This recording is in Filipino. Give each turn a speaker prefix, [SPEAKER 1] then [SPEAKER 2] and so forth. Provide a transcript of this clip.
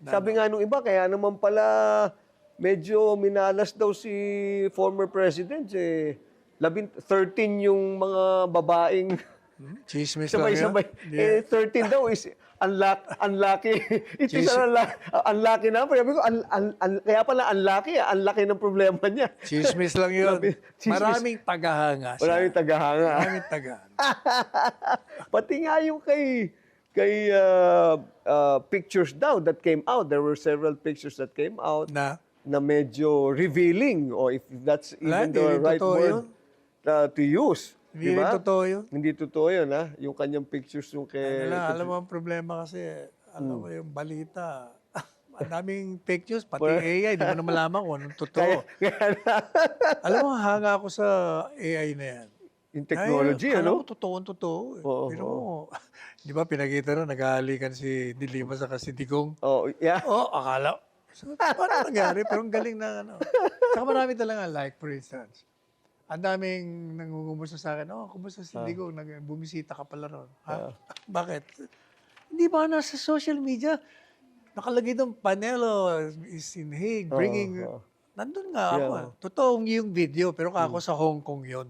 [SPEAKER 1] Sabi nga nung iba, kaya naman pala medyo minalas daw si former president. 13 yung mga babaeng
[SPEAKER 2] Chismis lang yan.
[SPEAKER 1] sabay-sabay.
[SPEAKER 2] Yeah.
[SPEAKER 1] 13 daw is unlucky. Ito
[SPEAKER 2] Cheese.
[SPEAKER 1] sana unlucky na. Sabi ko, kaya pala unlucky. Unlucky ng problema niya.
[SPEAKER 2] Chismis lang yun.
[SPEAKER 1] Chismis.
[SPEAKER 2] Maraming tagahanga siya.
[SPEAKER 1] Maraming tagahanga.
[SPEAKER 2] Maraming tagahanga.
[SPEAKER 1] Pati nga yung kay pictures daw that came out. There were several pictures that came out
[SPEAKER 2] Na?
[SPEAKER 1] na medyo revealing, or if that's even
[SPEAKER 2] Hindi
[SPEAKER 1] the
[SPEAKER 2] rin
[SPEAKER 1] right
[SPEAKER 2] totoo
[SPEAKER 1] word
[SPEAKER 2] yun.
[SPEAKER 1] To use.
[SPEAKER 2] Hindi
[SPEAKER 1] Diba?
[SPEAKER 2] rin totoo yun.
[SPEAKER 1] Hindi totoo yun, ha? Yung kanyang pictures yung kay...
[SPEAKER 2] Alam mo ang problema kasi, alam mo yung balita, ang daming fake news, pati AI, di mo na malaman kung anong totoo. Alam mo, hanga ako sa AI na yan.
[SPEAKER 1] Yung technology,
[SPEAKER 2] Ay,
[SPEAKER 1] ano?
[SPEAKER 2] alam mo, totoo.
[SPEAKER 1] Oo,
[SPEAKER 2] Pero mo, di ba pinakita na, naghahalikan si Dilima sa si Digong?
[SPEAKER 1] Oh, yeah.
[SPEAKER 2] Akala. So, paano nangyari? Pero ang galing na, Saka marami talaga, like, for instance, ang daming nangungumusta sa akin, kumusta si Digong? Bumisita ka pala ron. Ha? Bakit? Hindi ba nasa social media? Nakalagay doon, Panelo is in Hague, bringing... Nandun nga ako. Totoong yung video, pero ako sa Hong Kong yun.